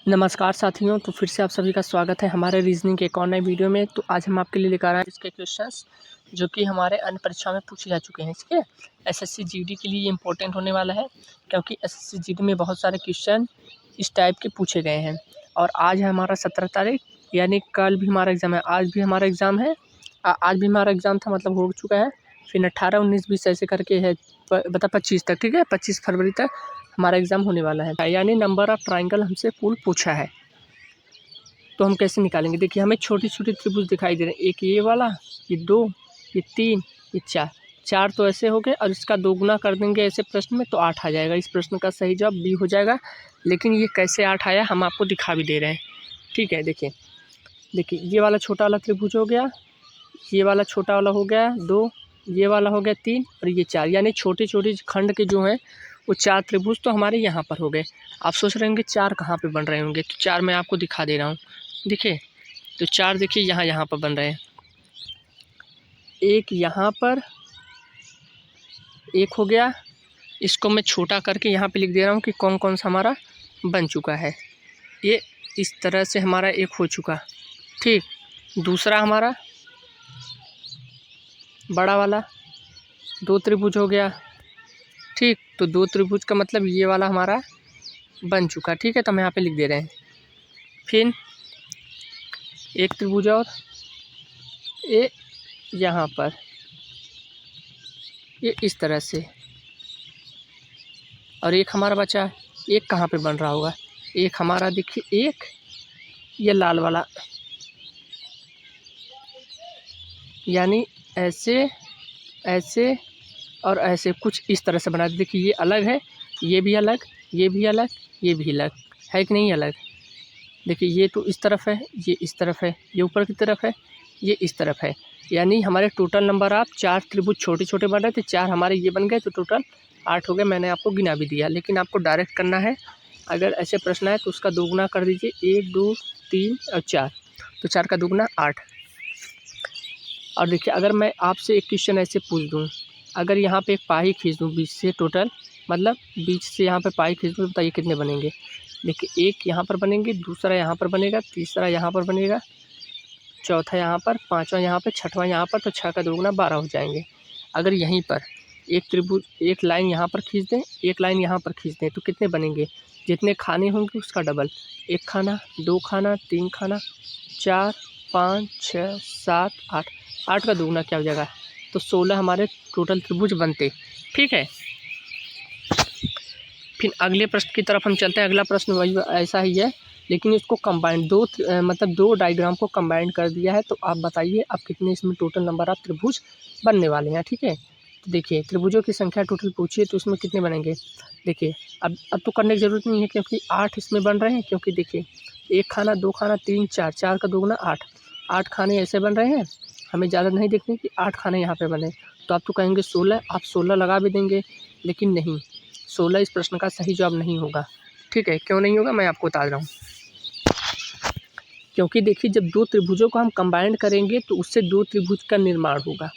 नमस्कार साथियों, तो फिर से आप सभी का स्वागत है हमारे रीजनिंग के एक और नए वीडियो में। तो आज हम आपके लिए लेकर आए हैं इसके क्वेश्चंस जो कि हमारे अन्य परीक्षा में पूछे जा चुके हैं। ठीक है, एसएससी जीडी के लिए ये इंपॉर्टेंट होने वाला है क्योंकि एसएससी जीडी में बहुत सारे क्वेश्चन इस टाइप के पूछे गए हैं। और आज है हमारा 17 तारीख, यानी कल भी हमारा एग्ज़ाम है, आज भी हमारा एग्ज़ाम है। आज भी हमारा एग्ज़ाम था, मतलब हो चुका है। फिर 18, 19, 20 ऐसे करके है, 25 तक। ठीक है, 25 फरवरी तक हमारा एग्ज़ाम होने वाला है। यानी नंबर ऑफ ट्रायंगल हमसे कुल पूछा है, तो हम कैसे निकालेंगे। देखिए, हमें छोटी छोटी त्रिभुज दिखाई दे रहे हैं। एक ये वाला, ये 2, ये 3, ये 4 तो ऐसे हो गए, और इसका दोगुना कर देंगे ऐसे प्रश्न में तो 8 आ जाएगा। इस प्रश्न का सही जवाब बी हो जाएगा। लेकिन ये कैसे 8 आया हम आपको दिखा भी दे रहे हैं। ठीक है, देखिए ये वाला छोटा वाला त्रिभुज हो गया, ये वाला छोटा वाला हो गया 2, ये वाला हो गया 3 और ये 4। यानी छोटे छोटे खंड के जो हैं वो 4 त्रिभुज तो हमारे यहाँ पर हो गए। आप सोच रहे होंगे 4 कहाँ पे बन रहे होंगे, तो 4 मैं आपको दिखा दे रहा हूँ। देखिए, तो 4 देखिए यहाँ पर बन रहे हैं। एक यहाँ पर, एक हो गया। इसको मैं छोटा करके यहाँ पे लिख दे रहा हूँ कि कौन कौन सा हमारा बन चुका है। ये इस तरह से हमारा एक हो चुका। ठीक, दूसरा हमारा बड़ा वाला 2 त्रिभुज हो गया। ठीक, तो 2 त्रिभुज का मतलब ये वाला हमारा बन चुका। ठीक है, तो हम यहाँ पे लिख दे रहे हैं। फिर एक त्रिभुज और, ये यहाँ पर, ये इस तरह से। और एक हमारा बचा, एक कहाँ पे बन रहा होगा, एक हमारा देखिए, एक ये लाल वाला, यानी ऐसे ऐसे और ऐसे कुछ इस तरह से बना। देखिए, ये अलग है, ये भी अलग, ये भी अलग, ये भी अलग है कि नहीं अलग। देखिए, ये तो इस तरफ है, ये इस तरफ है, ये ऊपर की तरफ है, ये इस तरफ है। यानी हमारे टोटल नंबर आप 4 त्रिभुज छोटे छोटे बन रहे थे, 4 हमारे ये बन गए, तो टोटल 8 हो गए। मैंने आपको गिना भी दिया, लेकिन आपको डायरेक्ट करना है। अगर ऐसे प्रश्न है तो उसका दोगुना कर दीजिए, 1, 2, 3 और 4, तो 4 का दोगुना 8। और देखिए, अगर मैं आपसे एक क्वेश्चन ऐसे पूछ दूँ, अगर यहाँ पे एक पाई खींच दूँ बीच से, टोटल मतलब बीच से यहाँ पे पाई खींच दूँ, तो बताइए कितने बनेंगे। देखिए, एक यहाँ पर बनेंगे, दूसरा यहाँ पर बनेगा, तीसरा यहाँ पर बनेगा, चौथा यहाँ पर, पाँचवा यहाँ पर, छठवां यहाँ पर, तो 6 का दोगुना 12 हो जाएंगे। अगर यहीं पर एक त्रिभुज, एक लाइन यहाँ पर खींच दें, एक लाइन यहाँ पर खींच दें, तो कितने बनेंगे। जितने खाने होंगे उसका डबल, 1 खाना, 2 खाना, 3 खाना, 4, 5, 6, 7, 8, 8 का दोगुना क्या हो जाएगा, तो 16 हमारे टोटल त्रिभुज बनते। ठीक है, फिर अगले प्रश्न की तरफ हम चलते हैं। अगला प्रश्न वही ऐसा ही है, लेकिन इसको कंबाइंड मतलब 2 डायग्राम को कंबाइंड कर दिया है। तो आप बताइए अब कितने इसमें टोटल नंबर ऑफ त्रिभुज बनने वाले हैं। ठीक है, तो देखिए, त्रिभुजों की संख्या टोटल पूछिए तो इसमें कितने बनेंगे। देखिए, अब तो करने की ज़रूरत नहीं है क्योंकि 8 इसमें बन रहे हैं। क्योंकि देखिए, 1 खाना, 2 खाना, 3, 4, 4 का दोगुना 8, 8 खाने ऐसे बन रहे हैं। हमें ज़्यादा नहीं देखने कि 8 खाने यहाँ पे बने, तो आप तो कहेंगे 16, आप 16 लगा भी देंगे, लेकिन नहीं, 16 इस प्रश्न का सही जवाब नहीं होगा। ठीक है, क्यों नहीं होगा मैं आपको बता रहा हूँ। क्योंकि देखिए, जब 2 त्रिभुजों को हम कंबाइंड करेंगे तो उससे 2 त्रिभुज का निर्माण होगा।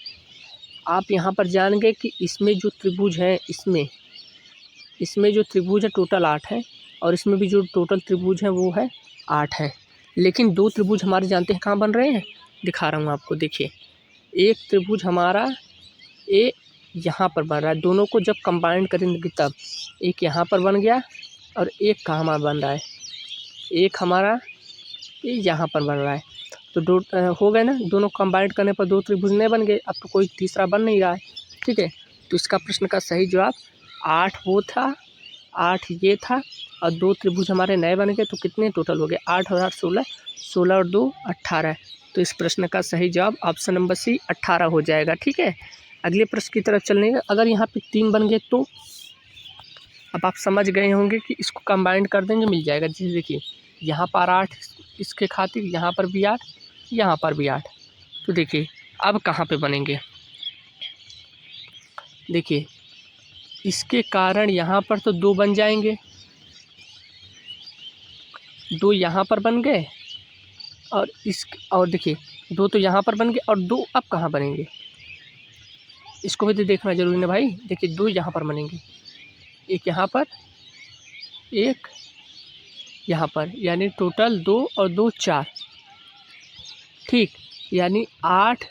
आप यहाँ पर जान गए कि इसमें जो त्रिभुज है, इसमें जो त्रिभुज है टोटल 8 है, और इसमें भी जो टोटल त्रिभुज है वो है 8 है। लेकिन 2 त्रिभुज हमारे जानते हैं कहाँ बन रहे हैं, दिखा रहा हूँ आपको। देखिए, एक त्रिभुज हमारा ये यहाँ पर बन रहा है। दोनों को जब कंबाइंड करेंगे तब एक यहाँ पर बन गया, और एक कहाँ हमारा बन रहा है, एक हमारा ये यहाँ पर बन रहा है। तो दो हो गए ना, दोनों कंबाइंड करने पर 2 त्रिभुज नहीं बन गए। अब तो कोई तीसरा बन नहीं रहा है। ठीक है, तो इसका प्रश्न का सही जवाब 8 वो था, 8 ये था, और 2 त्रिभुज हमारे नए बन गए। तो कितने टोटल हो गए, 8 और 8 16, 16 और 2 18। तो इस प्रश्न का सही जवाब ऑप्शन नंबर सी 18 हो जाएगा। ठीक है, अगले प्रश्न की तरफ चलने का। अगर यहाँ पे 3 बन गए तो अब आप समझ गए होंगे कि इसको कंबाइंड कर देंगे मिल जाएगा। जैसे देखिए, यहाँ पर 8 इसके खातिर, यहाँ पर भी 8, यहाँ पर भी 8। तो देखिए, अब कहाँ पे बनेंगे। देखिए, इसके कारण यहाँ पर तो 2 बन जाएंगे, 2 यहाँ पर बन गए, और देखिए 2 तो यहाँ पर बन गए, और 2 अब कहाँ बनेंगे, इसको भी तो देखना जरूरी है भाई। देखिए, 2 यहाँ पर बनेंगे, एक यहाँ पर, एक यहाँ पर, यानी टोटल 2 और 2 4, ठीक। यानी 8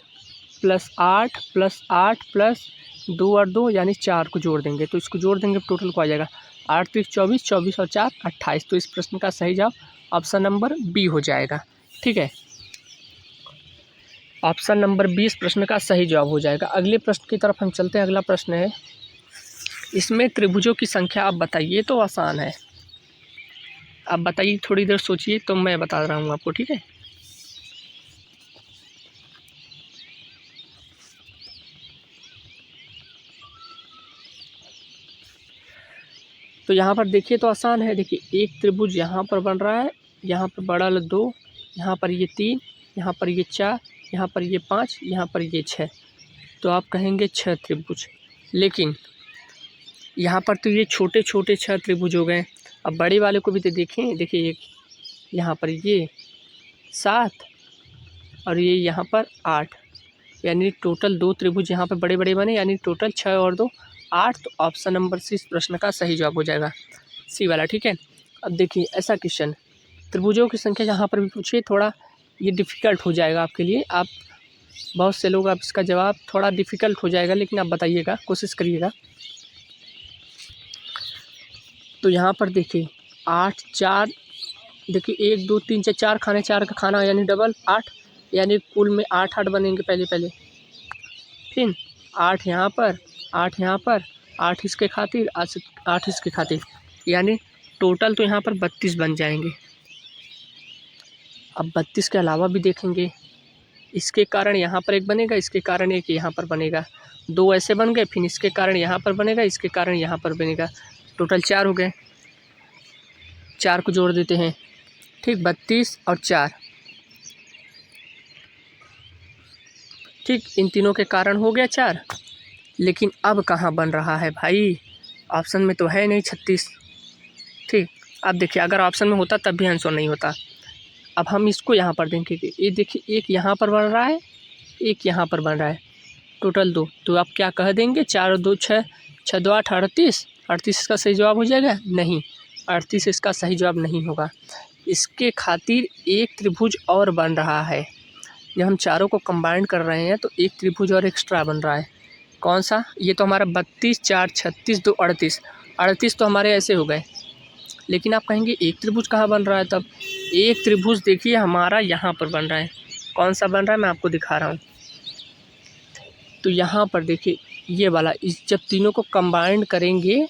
+ 8 + 8 + 2 और 2 यानी 4 को जोड़ देंगे, तो इसको जोड़ देंगे टोटल को आ जाएगा 8 × 24, 24 और 4 28। तो इस प्रश्न का सही जवाब ऑप्शन नंबर बी हो जाएगा, ठीक है। ऑप्शन नंबर 20 प्रश्न का सही जवाब हो जाएगा। अगले प्रश्न की तरफ हम चलते हैं। अगला प्रश्न है, इसमें त्रिभुजों की संख्या आप बताइए। तो आसान है, आप बताइए, थोड़ी देर सोचिए तो मैं बता रहा हूँ आपको, ठीक है। तो यहाँ पर देखिए तो आसान है। देखिए एक त्रिभुज यहाँ पर बन रहा है, यहाँ पर बड़ा 2, यहाँ पर ये 3, यहाँ पर ये 4, यहाँ पर ये 5, यहाँ पर ये 6। तो आप कहेंगे 6 त्रिभुज, लेकिन यहाँ पर तो ये छोटे छोटे 6 त्रिभुज हो गए। अब बड़े वाले को भी तो देखें। देखिए एक यहाँ पर ये 7 और ये यहाँ पर 8, यानी टोटल 2 त्रिभुज यहाँ पर बड़े बड़े बने, यानी टोटल 6 और 2 8। तो ऑप्शन नंबर सी इस प्रश्न का सही जवाब हो जाएगा, सी वाला, ठीक है। अब देखिए ऐसा क्वेश्चन, त्रिभुजों की संख्या यहाँ पर भी पूछिए, थोड़ा ये डिफ़िकल्ट हो जाएगा आपके लिए। आप बहुत से लोग, आप इसका जवाब थोड़ा डिफ़िकल्ट हो जाएगा, लेकिन आप बताइएगा, कोशिश करिएगा। तो यहाँ पर देखिए 8 4, देखिए 1 2 3 4 खाने, 4 का खाना यानी डबल 8, यानी कुल में 8 8 बनेंगे पहले। फिर 8 यहाँ पर, 8 यहाँ पर, 8 इसके खातिर, 8 इसके खातिर, यानी टोटल तो यहाँ पर 32 बन जाएंगे। अब 32 के अलावा भी देखेंगे, इसके कारण यहाँ पर एक बनेगा, इसके कारण एक यहाँ पर बनेगा, 2 ऐसे बन गए, फिर इसके कारण यहाँ पर बनेगा, इसके कारण यहाँ पर बनेगा, टोटल 4 हो गए। 4 को जोड़ देते हैं, ठीक, 32 और 4, ठीक, इन तीनों के कारण हो गया 4। लेकिन अब कहाँ बन रहा है भाई, ऑप्शन में तो है नहीं 36, ठीक। अब देखिए अगर ऑप्शन में होता तब भी आंसर नहीं होता। अब हम इसको यहाँ पर देखेंगे, ये देखिए एक यहाँ पर बन रहा है, एक यहाँ पर बन रहा है, टोटल 2। तो आप क्या कह देंगे, 4 और 2 6, 6 2 8 38, 38 इसका सही जवाब हो जाएगा? नहीं, 38 इसका सही जवाब नहीं होगा। इसके खातिर एक त्रिभुज और बन रहा है। जब हम चारों को कंबाइन कर रहे हैं तो एक त्रिभुज और एक्स्ट्रा बन रहा है। कौन सा? ये तो हमारा 32 4 36 2 38, 38 तो हमारे ऐसे हो गए। लेकिन आप कहेंगे एक त्रिभुज कहाँ बन रहा है? तब एक त्रिभुज देखिए हमारा यहाँ पर बन रहा है। कौन सा बन रहा है मैं आपको दिखा रहा हूँ। तो यहाँ पर देखिए ये वाला, इस जब तीनों को कंबाइंड करेंगे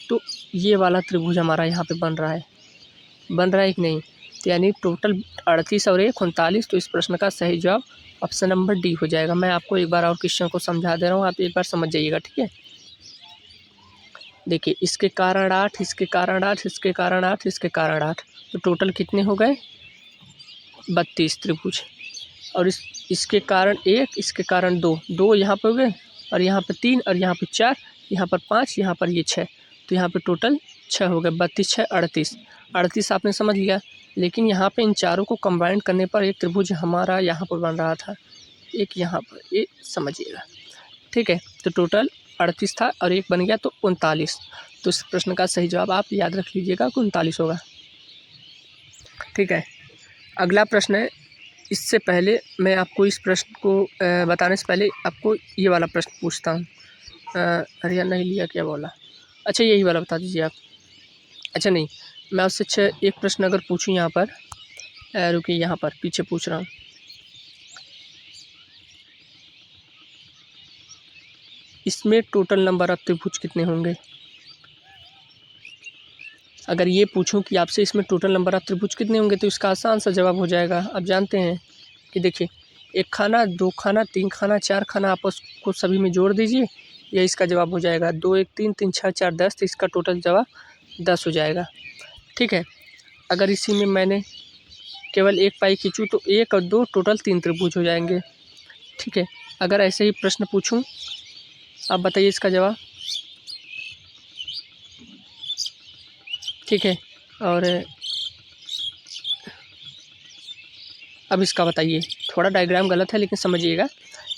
तो ये वाला त्रिभुज हमारा यहाँ पे बन रहा है कि नहीं? तो यानी टोटल 38 और 1 39। तो इस प्रश्न का सही जवाब ऑप्शन नंबर डी हो जाएगा। मैं आपको एक बार और क्वेश्चन को समझा दे रहा हूँ, आप एक बार समझ जाइएगा, ठीक है। देखिए इसके कारण 8, इसके कारण 8, इसके कारण 8, इसके कारण 8, तो टोटल कितने हो गए? 32 त्रिभुज। और इसके कारण 1, इसके कारण 2, 2 यहाँ पर हो गए, और यहाँ पर 3, और यहाँ पर 4, यहाँ पर 5, यहाँ पर ये 6, तो यहाँ पे टोटल 6 हो गए। 32 6 38, 38 आपने समझ लिया। लेकिन यहाँ पे इन चारों को कंबाइन करने पर एक त्रिभुज हमारा यहाँ पर बन रहा था, एक यहाँ पर, ये समझिएगा, ठीक है। तो टोटल 38 था और एक बन गया तो 39। तो इस प्रश्न का सही जवाब आप याद रख लीजिएगा कि 39 होगा, ठीक है। अगला प्रश्न है। इससे पहले मैं आपको इस प्रश्न को बताने से पहले आपको ये वाला प्रश्न पूछता हूँ। हरियाणा नहीं लिया, क्या बोला? अच्छा यही वाला बता दीजिए आप। अच्छा नहीं, मैं आपसे एक प्रश्न अगर पूछूं यहाँ पर, रुकिए यहाँ पर पीछे पूछ रहा हूँ। इसमें टोटल नंबर ऑफ त्रिभुज कितने होंगे? अगर ये पूछूं कि आपसे इसमें टोटल नंबर ऑफ त्रिभुज कितने होंगे, तो इसका आसान सा जवाब हो जाएगा। आप जानते हैं कि देखिए 1 खाना, 2 खाना, 3 खाना, 4 खाना, आपस को सभी में जोड़ दीजिए, यह इसका जवाब हो जाएगा। 2 1 3 3 6 4 10, तो इसका टोटल जवाब 10 हो जाएगा, ठीक है। अगर इसी में मैंने केवल एक पाई खींचूँ तो 1 और 2 टोटल 3 त्रिभुज हो जाएंगे, ठीक है। अगर ऐसे ही प्रश्न पूछूं, आप बताइए इसका जवाब, ठीक है। और अब इसका बताइए, थोड़ा डायग्राम गलत है लेकिन समझिएगा।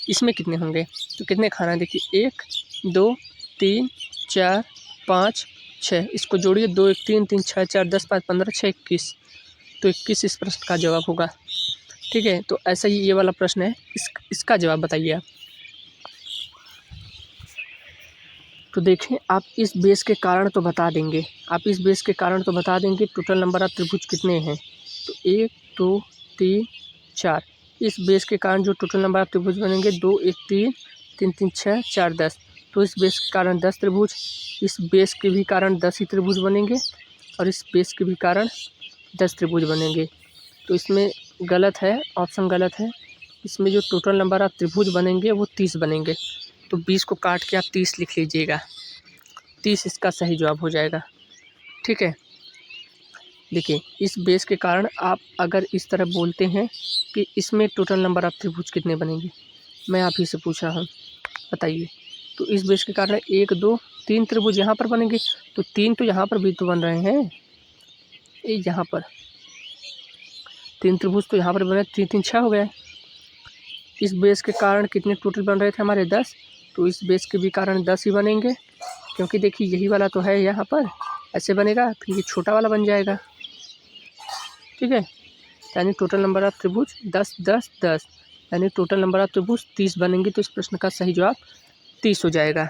इसमें कितने होंगे? तो कितने खाना, देखिए 1 2 3 4 5 6, इसको जोड़िए 2 1 3 3 6 4 10 5 15 6 21, तो 21 इस प्रश्न का जवाब होगा। ठीक है, तो ऐसा ही ये वाला प्रश्न है, इसका जवाब बताइए आप। तो देखें, आप इस बेस के कारण तो बता देंगे, टोटल नंबर ऑफ त्रिभुज कितने हैं। तो 1 2 3 4, इस बेस के कारण जो टोटल नंबर ऑफ त्रिभुज बनेंगे 2 1 3 3 3 6 4 10, तो इस बेस के कारण 10 त्रिभुज, इस बेस के भी कारण 10 ही त्रिभुज बनेंगे, और इस बेस के भी कारण 10 त्रिभुज बनेंगे। तो इसमें गलत है, ऑप्शन गलत है। इसमें जो टोटल नंबर ऑफ त्रिभुज बनेंगे वो 30 बनेंगे। तो 20 को काट के आप 30 लिख लीजिएगा, 30 इसका सही जवाब हो जाएगा। ठीक है, देखिए इस बेस के कारण आप अगर इस तरह बोलते हैं कि इसमें टोटल नंबर ऑफ त्रिभुज कितने बनेंगे, मैं आप ही से पूछ रहा हूँ, बताइए। तो इस बेस के कारण 1 2 3 त्रिभुज यहाँ पर बनेंगे, तो 3 तो यहाँ पर भी तो बन रहे हैं, ये यहाँ पर 3 त्रिभुज तो यहाँ पर बने, 3 3 6 हो गए। इस बेस के कारण कितने टोटल बन रहे थे हमारे 10, तो इस बेस के भी कारण 10 ही बनेंगे, क्योंकि देखिए यही वाला तो है यहाँ पर, ऐसे बनेगा, फिर ये छोटा वाला बन जाएगा। ठीक है, यानी टोटल नंबर ऑफ त्रिभुज 10 10 10, यानी टोटल नंबर ऑफ त्रिभुज 30 बनेंगे, तो इस प्रश्न का सही जवाब 30 हो जाएगा।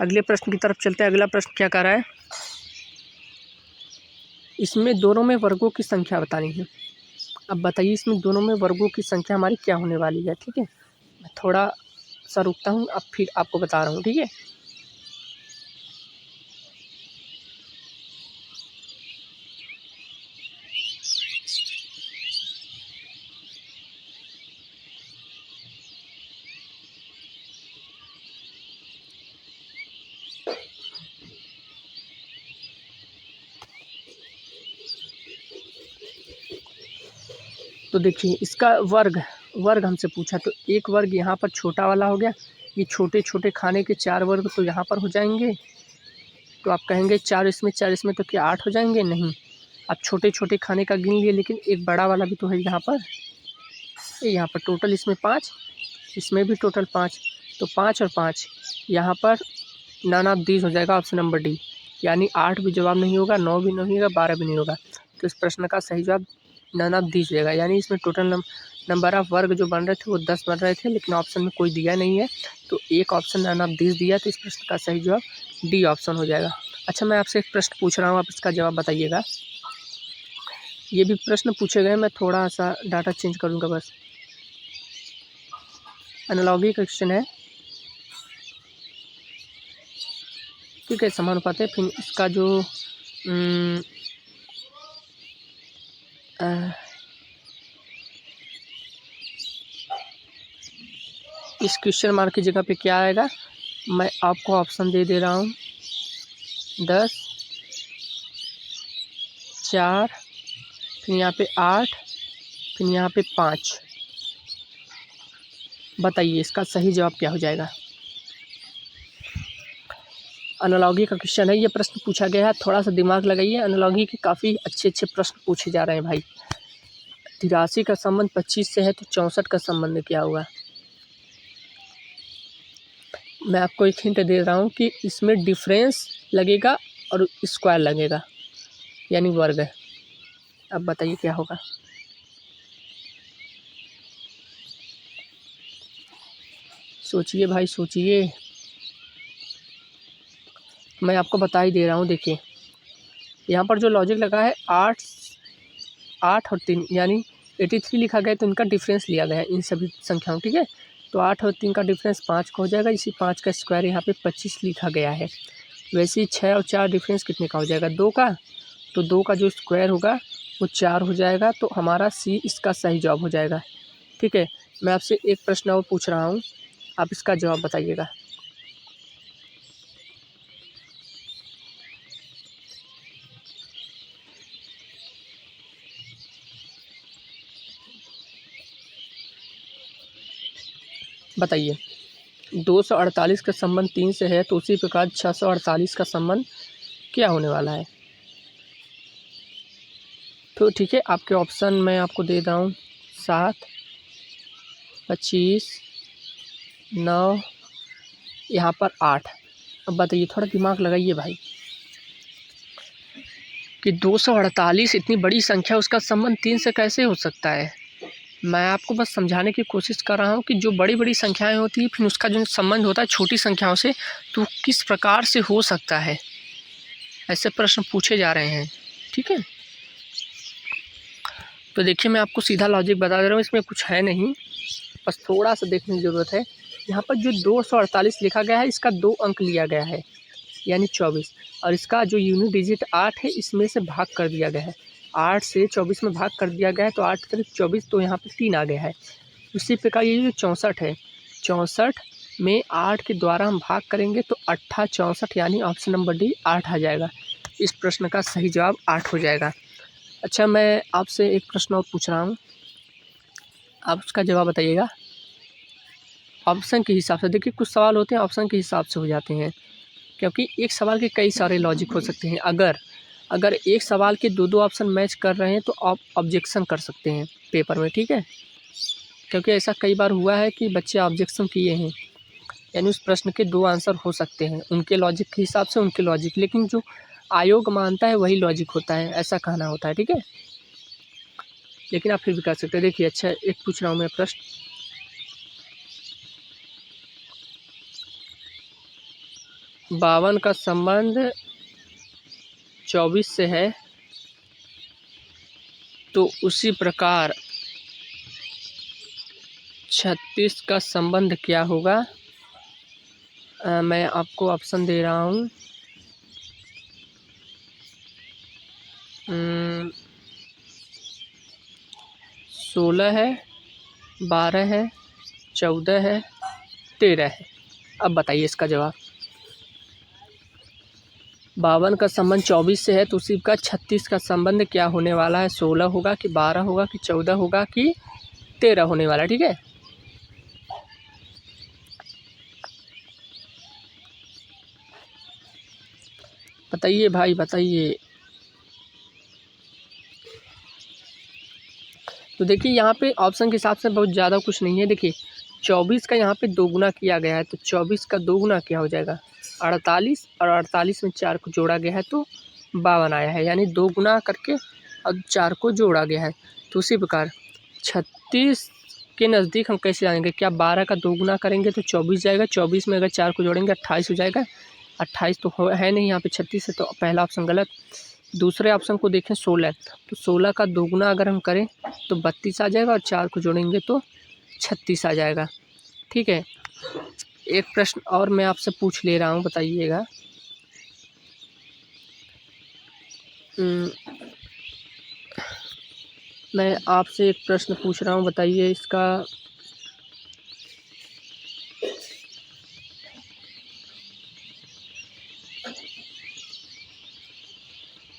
अगले प्रश्न की तरफ चलते हैं। अगला प्रश्न क्या कह रहा है, इसमें दोनों में वर्गों की संख्या बतानी है। अब बताइए इसमें दोनों में वर्गों की संख्या हमारी क्या होने वाली है। ठीक है, मैं थोड़ा सा रुकता हूँ, अब फिर आपको बता रहा हूँ। ठीक है, तो देखिए इसका वर्ग हमसे पूछा, तो एक वर्ग यहाँ पर छोटा वाला हो गया, ये छोटे छोटे खाने के 4 वर्ग तो यहाँ पर हो जाएंगे। तो आप कहेंगे 4 इसमें 4 इसमें, तो क्या 8 हो जाएंगे? नहीं, आप छोटे छोटे खाने का गिन लिए, लेकिन एक बड़ा वाला भी तो है यहाँ पर, यहाँ पर टोटल इसमें 5, इसमें भी टोटल 5, तो 5 और 5 यहाँ पर नन ऑफ दीज हो जाएगा, ऑप्शन नंबर डी। यानी 8 भी जवाब नहीं होगा, 9 भी नहीं होगा, 12 भी नहीं होगा। तो इस प्रश्न का सही जवाब नन ऑफ दीज रहेगा। यानी इसमें टोटल नंबर ऑफ वर्ग जो बन रहे थे वो 10 बन रहे थे, लेकिन ऑप्शन में कोई दिया नहीं है, तो एक ऑप्शन नन ऑफ दीज दिया, तो इस प्रश्न का सही जवाब डी ऑप्शन हो जाएगा। अच्छा, मैं आपसे एक प्रश्न पूछ रहा हूँ, आप इसका जवाब बताइएगा। ये भी प्रश्न पूछे गए, मैं थोड़ा सा डाटा चेंज करूँगा बस। एनालॉजी का क्वेश्चन है, ठीक है, समानुपात है। फिर इसका जो इस क्वेश्चन मार्क की जगह पे क्या आएगा, मैं आपको ऑप्शन दे दे रहा हूँ। 10 4, फिर यहाँ पे 8, फिर यहाँ पे 5। बताइए इसका सही जवाब क्या हो जाएगा। एनालॉजी का क्वेश्चन है, ये प्रश्न पूछा गया है, थोड़ा सा दिमाग लगाइए। एनालॉजी के काफ़ी अच्छे अच्छे प्रश्न पूछे जा रहे हैं भाई। 83 का संबंध 25 से है, तो 64 का संबंध क्या होगा। मैं आपको एक हिंट दे रहा हूँ कि इसमें डिफरेंस लगेगा और स्क्वायर लगेगा, यानी वर्ग है। अब बताइए क्या होगा। सोचिए भाई सोचिए, मैं आपको बता ही दे रहा हूँ। देखिए यहाँ पर जो लॉजिक लगा है, 8 और 3 यानी 83 लिखा गया, तो इनका डिफरेंस लिया गया है इन सभी संख्याओं। ठीक है, तो 8 और 3 का डिफरेंस 5 का हो जाएगा, इसी 5 का स्क्वायर यहाँ पे 25 लिखा गया है। वैसे ही 6 और 4 डिफरेंस कितने का हो जाएगा, 2 का, तो 2 का जो स्क्वायर होगा वो 4 हो जाएगा, तो हमारा सी इसका सही जवाब हो जाएगा। ठीक है, मैं आपसे एक प्रश्न और पूछ रहा हूँ, आप इसका जवाब बताइएगा। बताइए 248 का संबंध 3 से है, तो उसी प्रकार 648 का संबंध क्या होने वाला है। तो ठीक है, आपके ऑप्शन मैं आपको दे रहा हूँ 7, 25, 9, यहाँ पर 8। अब बताइए, थोड़ा दिमाग लगाइए भाई। कि 248 इतनी बड़ी संख्या, उसका संबंध 3 से कैसे हो सकता है। मैं आपको बस समझाने की कोशिश कर रहा हूँ कि जो बड़ी बड़ी संख्याएं होती हैं फिर उसका जो संबंध होता है छोटी संख्याओं से, तो किस प्रकार से हो सकता है, ऐसे प्रश्न पूछे जा रहे हैं। ठीक है, तो देखिए मैं आपको सीधा लॉजिक बता दे रहा हूँ, इसमें कुछ है नहीं, बस थोड़ा सा देखने की ज़रूरत है। यहाँ पर जो 248 लिखा गया है, इसका 2 अंक लिया गया है यानी 24, और इसका जो यूनिट डिजिट 8 है इसमें से भाग कर दिया गया है। 8 से 24 में भाग कर दिया गया है तो 8 तरीक 24, तो यहाँ पे 3 आ गया है। उसी प्रकार ये जो 64 है, 64 में 8 के द्वारा हम भाग करेंगे तो 8 64 यानी ऑप्शन नंबर डी 8 आ जाएगा। इस प्रश्न का सही जवाब 8 हो जाएगा। अच्छा, मैं आपसे एक प्रश्न और पूछ रहा हूँ, आप उसका जवाब बताइएगा ऑप्शन के हिसाब से। देखिए कुछ सवाल होते हैं ऑप्शन के हिसाब से हो जाते हैं, क्योंकि एक सवाल के कई सारे लॉजिक हो सकते हैं। अगर एक सवाल के 2 ऑप्शन मैच कर रहे हैं तो आप ऑब्जेक्शन कर सकते हैं पेपर में। ठीक है, क्योंकि ऐसा कई बार हुआ है कि बच्चे ऑब्जेक्शन किए हैं, यानी उस प्रश्न के 2 आंसर हो सकते हैं, उनके लॉजिक के हिसाब से उनके लॉजिक, लेकिन जो आयोग मानता है वही लॉजिक होता है, ऐसा कहना होता है। ठीक है, लेकिन आप फिर भी कर सकते हैं। देखिए अच्छा, एक पूछ रहा हूँ मैं प्रश्न, 52 का संबंध 24 से है, तो उसी प्रकार 36 का संबंध क्या होगा। मैं आपको ऑप्शन दे रहा हूँ। 16 है, 12 है, 14 है, 13 है। अब बताइए इसका जवाब। 52 का संबंध 24 से है तो उसी का 36 का संबंध क्या होने वाला है। 16 होगा कि 12 होगा कि 14 होगा कि 13 होने वाला है। ठीक है, बताइए भाई बताइए। तो देखिए यहाँ पे ऑप्शन के हिसाब से बहुत ज़्यादा कुछ नहीं है। देखिए 24 का यहाँ पे 2 गुना किया गया है, तो 24 का 2 गुना क्या हो जाएगा 48, और 48 में 4 को जोड़ा गया है तो 52 आया है, यानी 2 गुना करके और 4 को जोड़ा गया है। तो उसी प्रकार 36 के नज़दीक हम कैसे जाएंगे, क्या 12 का 2 गुना करेंगे तो 24 जाएगा, 24 में अगर 4 को जोड़ेंगे 28 हो जाएगा। 28 तो है नहीं, यहाँ पे 36 है, तो पहला ऑप्शन गलत। दूसरे ऑप्शन को देखें 16, तो 16 का 2 गुना अगर हम करें तो 32 आ जाएगा, और 4 को जोड़ेंगे तो 36 आ जाएगा। ठीक है, एक प्रश्न और मैं आपसे पूछ ले रहा हूँ, बताइएगा। मैं आपसे एक प्रश्न पूछ रहा हूँ, बताइए इसका।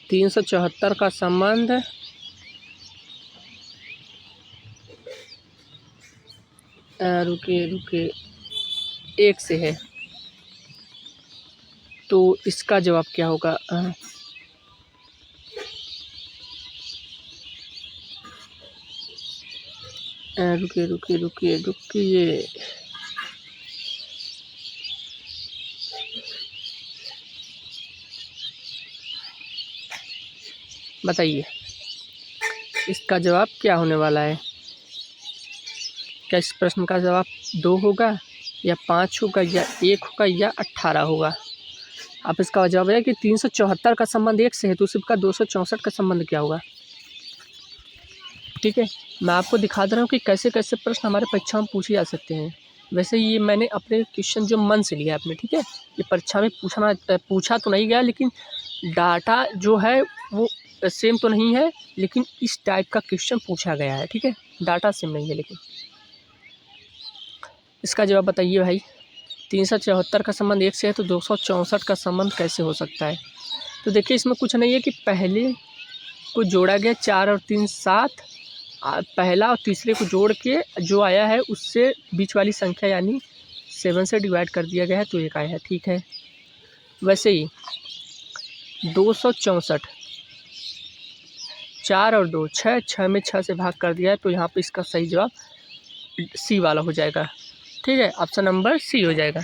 तीन 374 का संबंध रुके 1 से है, तो इसका जवाब क्या होगा। रुकिए। बताइए इसका जवाब क्या होने वाला है। क्या इस प्रश्न का जवाब 2 होगा या 5 होगा या 1 होगा या 18 होगा। आप इसका जवाब है कि 374 का संबंध 1 से है तो सिर्फ का 264 का संबंध क्या होगा। ठीक है, मैं आपको दिखा दे रहा हूँ कि कैसे कैसे प्रश्न हमारे परीक्षा में पूछे जा सकते हैं। वैसे ये मैंने अपने क्वेश्चन जो मन से लिया अपने, ठीक है, ये परीक्षा में पूछा तो नहीं गया, लेकिन डाटा जो है वो सेम तो नहीं है, लेकिन इस टाइप का क्वेश्चन पूछा गया है। ठीक है, डाटा सेम नहीं है, लेकिन इसका जवाब बताइए भाई। 374 का संबंध 1 से है तो 264 का संबंध कैसे हो सकता है। तो देखिए इसमें कुछ नहीं है कि पहले को जोड़ा गया 4 और 3 7, पहला और तीसरे को जोड़ के जो आया है उससे बीच वाली संख्या यानी 7 से डिवाइड कर दिया गया है तो 1 आया है। ठीक है, वैसे ही 264 4 और 2 6, 6 में 6 से भाग कर दिया है तो यहाँ पे इसका सही जवाब सी वाला हो जाएगा। ठीक है, ऑप्शन नंबर सी हो जाएगा।